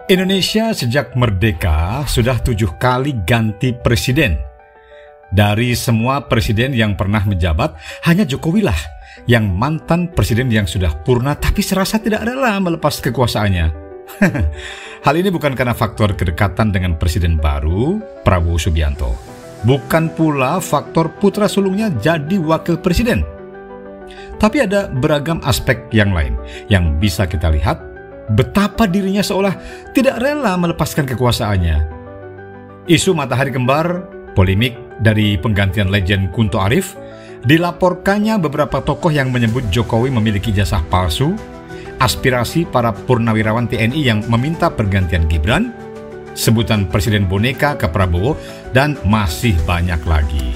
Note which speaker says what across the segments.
Speaker 1: Indonesia sejak merdeka sudah 7 kali ganti presiden. Dari semua presiden yang pernah menjabat, hanya Jokowi lah yang mantan presiden yang sudah purna tapi serasa tidak rela melepas kekuasaannya. Hal ini bukan karena faktor kedekatan dengan presiden baru, Prabowo Subianto. Bukan pula faktor putra sulungnya jadi wakil presiden. Tapi ada beragam aspek yang lain yang bisa kita lihat betapa dirinya seolah tidak rela melepaskan kekuasaannya. Isu matahari kembar, polemik dari penggantian legend Kunto Arif, dilaporkannya beberapa tokoh yang menyebut Jokowi memiliki ijazah palsu, aspirasi para purnawirawan TNI yang meminta pergantian Gibran, sebutan presiden boneka ke Prabowo, dan masih banyak lagi.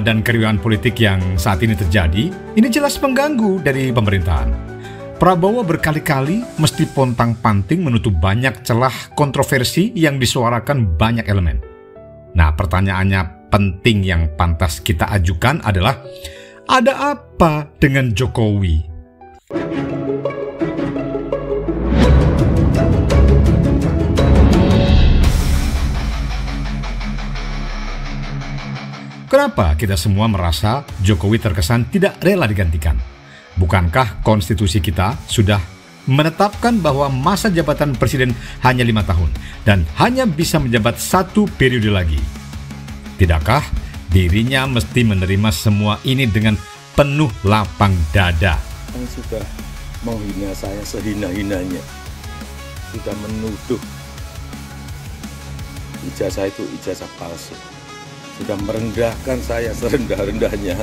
Speaker 1: Dan keriuhan politik yang saat ini terjadi, ini jelas mengganggu dari pemerintahan. Prabowo berkali-kali mesti pontang-panting menutup banyak celah kontroversi yang disuarakan banyak elemen. Nah, pertanyaannya penting yang pantas kita ajukan adalah, ada apa dengan Jokowi? Kenapa kita semua merasa Jokowi terkesan tidak rela digantikan? Bukankah konstitusi kita sudah menetapkan bahwa masa jabatan presiden hanya 5 tahun dan hanya bisa menjabat 1 periode lagi? Tidakkah dirinya mesti menerima semua ini dengan penuh lapang dada?
Speaker 2: Yang sudah menghina saya sehina-hinanya, sudah menuduh ijazah itu ijazah palsu, sudah merendahkan saya serendah-rendahnya.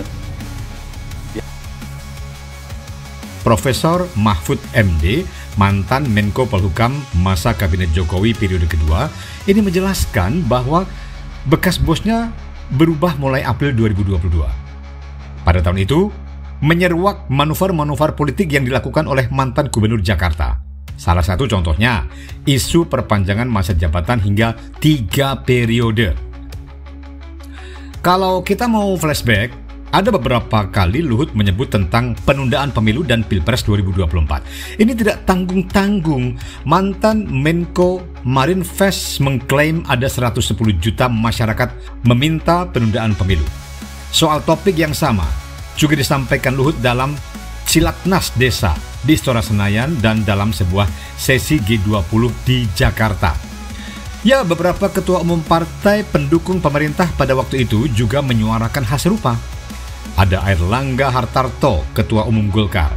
Speaker 1: Profesor Mahfud MD, mantan Menko Polhukam masa Kabinet Jokowi periode kedua, ini menjelaskan bahwa bekas bosnya berubah mulai April 2022. Pada tahun itu, menyeruak manuver-manuver politik yang dilakukan oleh mantan Gubernur Jakarta. Salah satu contohnya, isu perpanjangan masa jabatan hingga 3 periode. Kalau kita mau flashback, ada beberapa kali Luhut menyebut tentang penundaan pemilu dan Pilpres 2024. Ini tidak tanggung-tanggung. Mantan Menko Marinvest mengklaim ada 110 juta masyarakat meminta penundaan pemilu. Soal topik yang sama juga disampaikan Luhut dalam Silatnas Desa di Istora Senayan dan dalam sebuah sesi G20 di Jakarta. Ya, beberapa ketua umum partai pendukung pemerintah pada waktu itu juga menyuarakan hal serupa. Ada Airlangga Hartarto, Ketua Umum Golkar,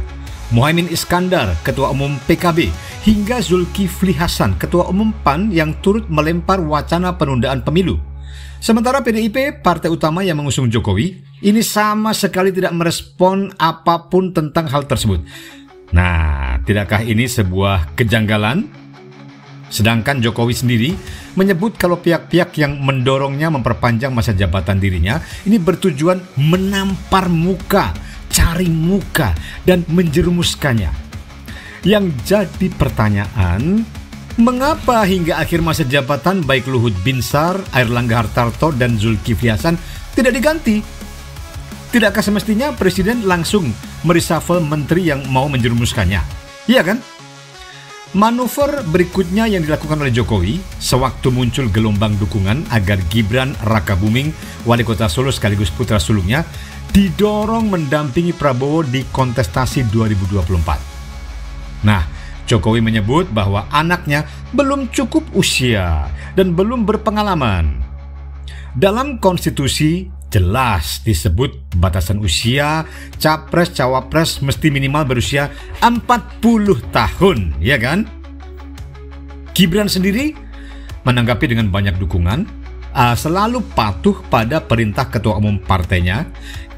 Speaker 1: Muhaimin Iskandar, Ketua Umum PKB, hingga Zulkifli Hasan, Ketua Umum PAN yang turut melempar wacana penundaan pemilu. Sementara PDIP, partai utama yang mengusung Jokowi, ini sama sekali tidak merespon apapun tentang hal tersebut. Nah, tidakkah ini sebuah kejanggalan? Sedangkan Jokowi sendiri menyebut kalau pihak-pihak yang mendorongnya memperpanjang masa jabatan dirinya ini bertujuan menampar muka, cari muka, dan menjerumuskannya. Yang jadi pertanyaan, mengapa hingga akhir masa jabatan baik Luhut Binsar, Airlangga Hartarto, dan Zulkifli Hasan tidak diganti? Tidakkah semestinya Presiden langsung mereshuffle menteri yang mau menjerumuskannya? Iya kan? Manuver berikutnya yang dilakukan oleh Jokowi sewaktu muncul gelombang dukungan agar Gibran Rakabuming, wali kota Solo sekaligus putra sulungnya, didorong mendampingi Prabowo di kontestasi 2024. Nah, Jokowi menyebut bahwa anaknya belum cukup usia dan belum berpengalaman. Dalam konstitusi jelas disebut batasan usia capres-cawapres mesti minimal berusia 40 tahun, ya kan? Gibran sendiri menanggapi dengan banyak dukungan, selalu patuh pada perintah ketua umum partainya,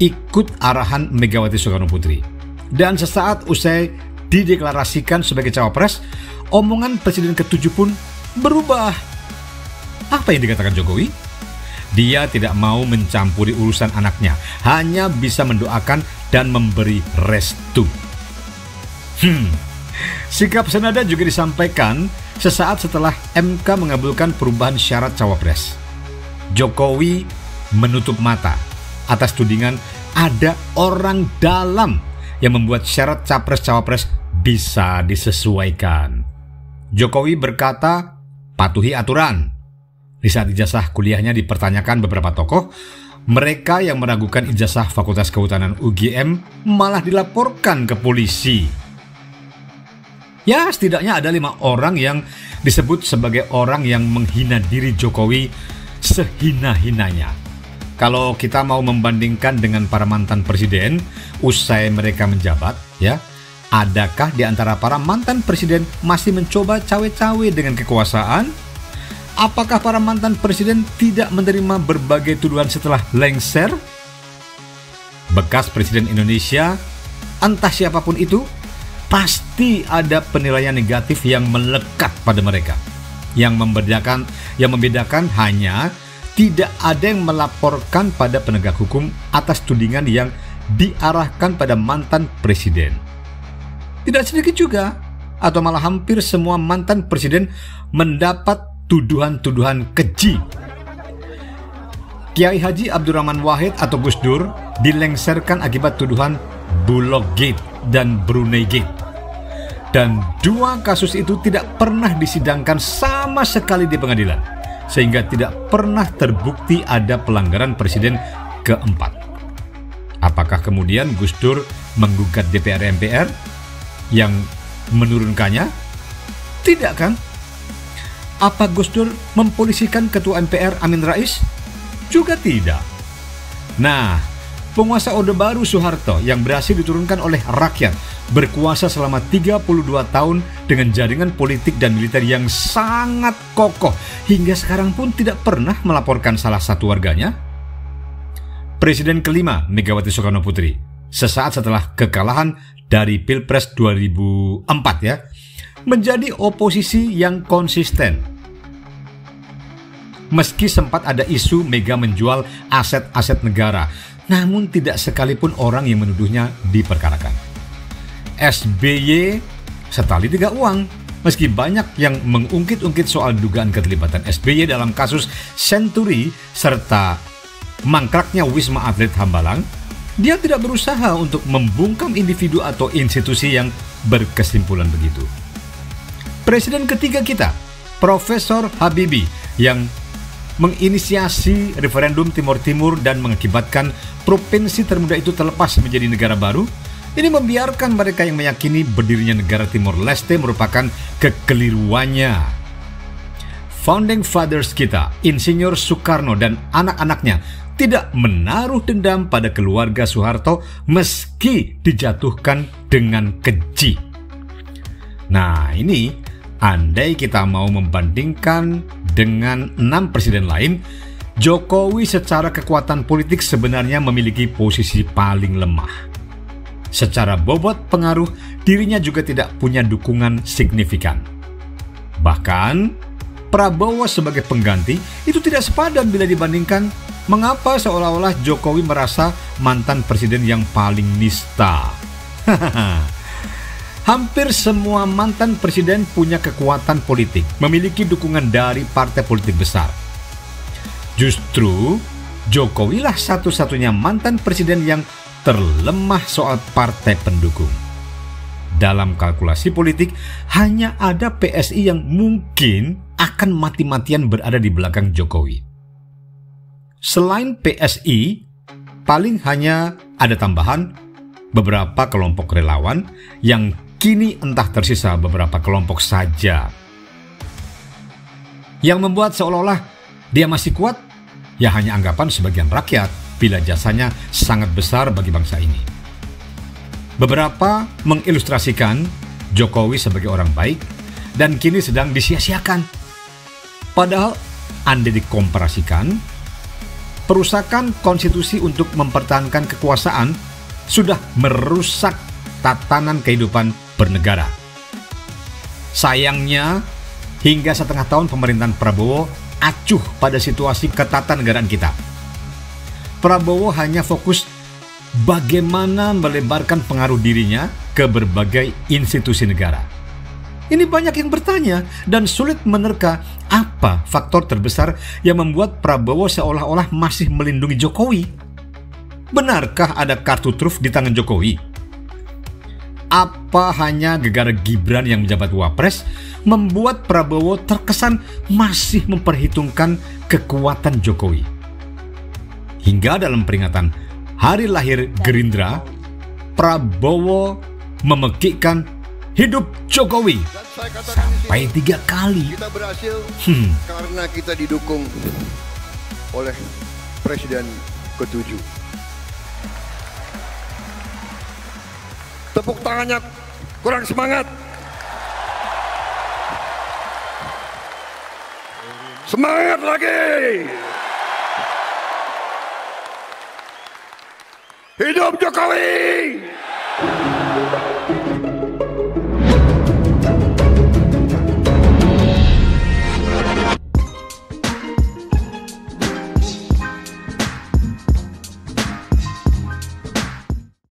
Speaker 1: ikut arahan Megawati Soekarno Putri. Dan sesaat usai dideklarasikan sebagai cawapres, omongan Presiden ke-7 pun berubah. Apa yang dikatakan Jokowi? Dia tidak mau mencampuri urusan anaknya, hanya bisa mendoakan dan memberi restu. Sikap senada juga disampaikan sesaat setelah MK mengabulkan perubahan syarat cawapres. Jokowi menutup mata atas tudingan ada orang dalam yang membuat syarat capres-cawapres bisa disesuaikan. Jokowi berkata, patuhi aturan. Di saat ijazah kuliahnya dipertanyakan beberapa tokoh, mereka yang meragukan ijazah Fakultas Kehutanan UGM malah dilaporkan ke polisi. Ya, setidaknya ada 5 orang yang disebut sebagai orang yang menghina diri Jokowi sehina-hinanya. Kalau kita mau membandingkan dengan para mantan presiden usai mereka menjabat, ya, adakah di antara para mantan presiden masih mencoba cawe-cawe dengan kekuasaan? Apakah para mantan presiden tidak menerima berbagai tuduhan setelah lengser? Bekas presiden Indonesia, entah siapapun itu, pasti ada penilaian negatif yang melekat pada mereka. Yang membedakan hanya tidak ada yang melaporkan pada penegak hukum atas tudingan yang diarahkan pada mantan presiden. Tidak sedikit juga, atau malah hampir semua mantan presiden mendapat tuduhan-tuduhan keji. Kiai Haji Abdurrahman Wahid atau Gus Dur dilengserkan akibat tuduhan Bulog Gate dan Brunei Gate. Dan 2 kasus itu tidak pernah disidangkan sama sekali di pengadilan, sehingga tidak pernah terbukti ada pelanggaran presiden keempat. Apakah kemudian Gus Dur menggugat DPR MPR yang menurunkannya? Tidak kan? Apa Gus Dur mempolisikan Ketua MPR Amin Rais? Juga tidak. Nah, penguasa Orde Baru Soeharto yang berhasil diturunkan oleh rakyat berkuasa selama 32 tahun dengan jaringan politik dan militer yang sangat kokoh, hingga sekarang pun tidak pernah melaporkan salah satu warganya. Presiden kelima Megawati Soekarno Putri, sesaat setelah kekalahan dari Pilpres 2004 ya, menjadi oposisi yang konsisten. Meski sempat ada isu Mega menjual aset-aset negara, namun tidak sekalipun orang yang menuduhnya diperkarakan. SBY setali 3 uang. Meski banyak yang mengungkit-ungkit soal dugaan keterlibatan SBY dalam kasus Senturi serta mangkraknya Wisma Atlet Hambalang, dia tidak berusaha untuk membungkam individu atau institusi yang berkesimpulan begitu. Presiden ketiga kita, Profesor Habibie, yang menginisiasi referendum Timur Timur dan mengakibatkan provinsi termuda itu terlepas menjadi negara baru, ini membiarkan mereka yang meyakini berdirinya negara Timor Leste merupakan kekeliruannya. Founding Fathers kita, Insinyur Soekarno dan anak-anaknya tidak menaruh dendam pada keluarga Soeharto meski dijatuhkan dengan keji. Nah, ini andai kita mau membandingkan dengan 6 presiden lain, Jokowi secara kekuatan politik sebenarnya memiliki posisi paling lemah. Secara bobot pengaruh, dirinya juga tidak punya dukungan signifikan. Bahkan, Prabowo sebagai pengganti itu tidak sepadan bila dibandingkan. Mengapa seolah-olah Jokowi merasa mantan presiden yang paling nista? Hampir semua mantan presiden punya kekuatan politik, memiliki dukungan dari partai politik besar. Justru, Jokowi lah satu-satunya mantan presiden yang terlemah soal partai pendukung. Dalam kalkulasi politik, hanya ada PSI yang mungkin akan mati-matian berada di belakang Jokowi. Selain PSI, paling hanya ada tambahan beberapa kelompok relawan yang kini entah tersisa beberapa kelompok saja. Yang membuat seolah-olah dia masih kuat, ya hanya anggapan sebagian rakyat bila jasanya sangat besar bagi bangsa ini. Beberapa mengilustrasikan Jokowi sebagai orang baik dan kini sedang disia-siakan. Padahal andai dikomparasikan, perusakan konstitusi untuk mempertahankan kekuasaan sudah merusak tatanan kehidupan bernegara. Sayangnya, hingga setengah tahun pemerintahan Prabowo acuh pada situasi ketatanegaraan kita. Prabowo hanya fokus bagaimana melebarkan pengaruh dirinya ke berbagai institusi negara. Ini banyak yang bertanya dan sulit menerka apa faktor terbesar yang membuat Prabowo seolah-olah masih melindungi Jokowi. Benarkah ada kartu truf di tangan Jokowi? Apa hanya gegara Gibran yang menjabat Wapres membuat Prabowo terkesan masih memperhitungkan kekuatan Jokowi. Hingga dalam peringatan hari lahir Gerindra, Prabowo memekikkan hidup Jokowi sampai 3 kali.
Speaker 3: Kita berhasil karena kita didukung oleh Presiden ke-7. Tepuk tangannya kurang semangat. Semangat lagi. Hidup Jokowi.